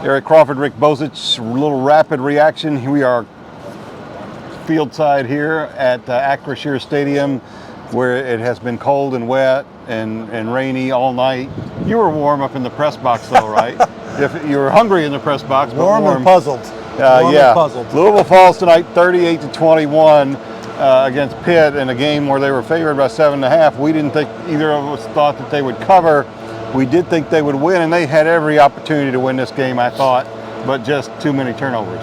Eric Crawford, Rick Bozich, a little rapid reaction. We are field side here at Acrisure Stadium, where it has been cold and wet and rainy all night. You were warm up in the press box though, right? If you were hungry in the press box, but warm and puzzled. Yeah. And puzzled. Louisville Falls tonight, 38-21 against Pitt in a game where they were favored by 7.5. We didn't think either of us thought that they would cover. We did think they would win, and they had every opportunity to win this game, I thought, but just too many turnovers.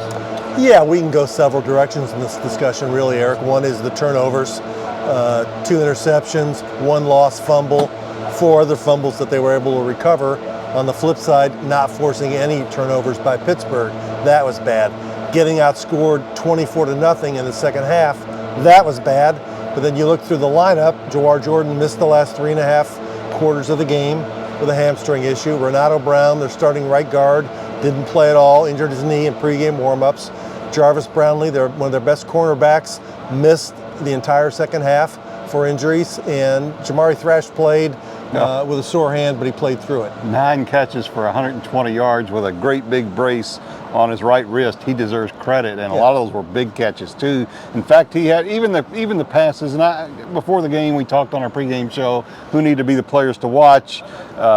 Yeah, we can go several directions in this discussion, really, Eric. One is the turnovers, 2 interceptions, 1 lost fumble, 4 other fumbles that they were able to recover. On the flip side, not forcing any turnovers by Pittsburgh. That was bad. Getting outscored 24-0 in the second half, that was bad. But then you look through the lineup, Jawar Jordan missed the last 3.5 quarters of the game with a hamstring issue. Renato Brown, their starting right guard, didn't play at all, injured his knee in pregame warmups. Jarvis Brownlee, one of their best cornerbacks, missed the entire second half for injuries. And Jamari Thrash played with a sore hand, but he played through it. 9 catches for 120 yards with a great big brace on his right wrist. He deserves credit, and a lot of those were big catches too. In fact, he had even the passes. And before the game, we talked on our pregame show who need to be the players to watch.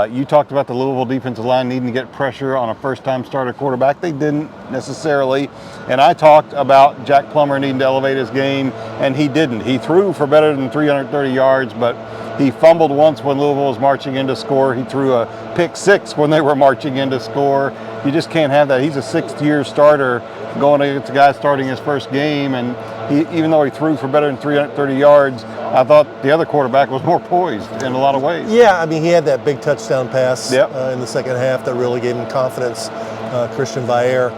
You talked about the Louisville defensive line needing to get pressure on a first-time starter quarterback. They didn't necessarily, and I talked about Jack Plummer needing to elevate his game, and he didn't. He threw for better than 330 yards, but he fumbled once when Louisville was marching in to score. He threw a pick 6 when they were marching in to score. You just can't have that. He's a 6th-year starter going against a guy starting his first game, and even though he threw for better than 330 yards, I thought the other quarterback was more poised in a lot of ways. Yeah, I mean, he had that big touchdown pass in the second half that really gave him confidence, Christian Vair.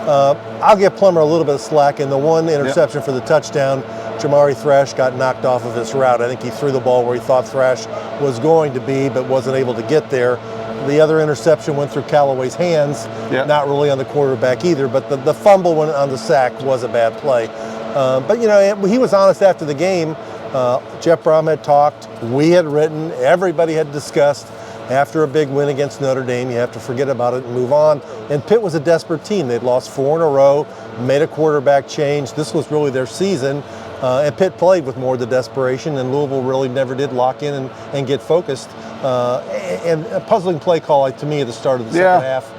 I'll give Plummer a little bit of slack in the 1 interception for the touchdown. Jamari Thrash got knocked off of his route. I think he threw the ball where he thought Thrash was going to be, but wasn't able to get there. The other interception went through Callaway's hands, not really on the quarterback either, but the fumble on the sack was a bad play. But, you know, he was honest after the game. Jeff Brom had talked, we had written, everybody had discussed. After a big win against Notre Dame, you have to forget about it and move on. And Pitt was a desperate team. They'd lost 4 in a row, made a quarterback change. This was really their season. And Pitt played with more of the desperation, and Louisville really never did lock in and get focused. And a puzzling play call to me at the start of the second half.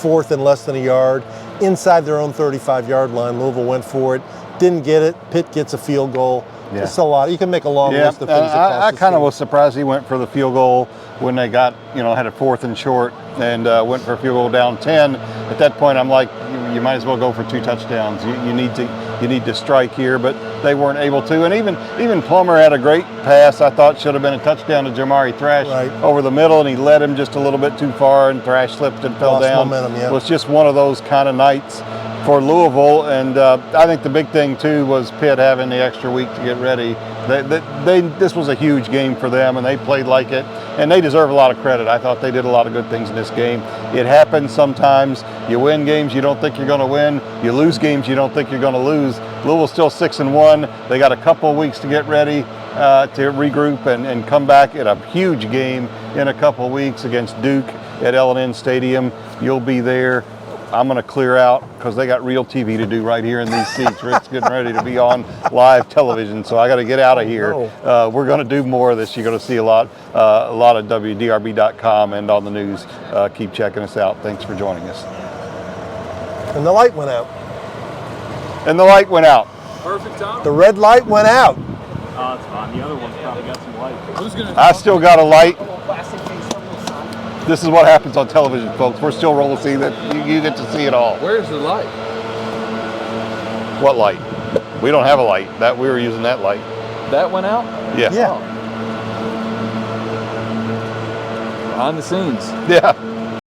4th and less than a yard, inside their own 35-yard line. Louisville went for it, didn't get it. Pitt gets a field goal. It's a lot. You can make a long list of things. I kind of was surprised he went for the field goal when they got, had a 4th and short and went for a field goal down 10. At that point, I'm like, you might as well go for 2 touchdowns. You need to strike here, but they weren't able to. And even Plummer had a great pass. I thought should have been a touchdown to Jamari Thrash over the middle, and he led him just a little bit too far, and Thrash slipped and fell down. Momentum, It was just one of those kind of nights for Louisville, and I think the big thing too was Pitt having the extra week to get ready. This was a huge game for them, and they played like it, and they deserve a lot of credit. I thought they did a lot of good things in this game. It happens sometimes. You win games you don't think you're going to win. You lose games you don't think you're going to lose. Louisville's still 6-1. They got a couple of weeks to get ready to regroup and come back at a huge game in a couple of weeks against Duke at L&N Stadium. You'll be there. I'm going to clear out because they got real TV to do right here in these seats. Rick's getting ready to be on live television, so I got to get out of here. We're going to do more of this. You're going to see a lot of WDRB.com and on the news. Keep checking us out. Thanks for joining us. And the light went out. And the light went out. Perfect time. The red light went out. Oh, it's fine. The other one's probably got some light. I still got a light. This is what happens on television, folks. We're still rolling. See that you get to see it all. Where's the light? What light? We don't have a light. That we were using that light. That went out? Yeah. Behind the scenes. Yeah.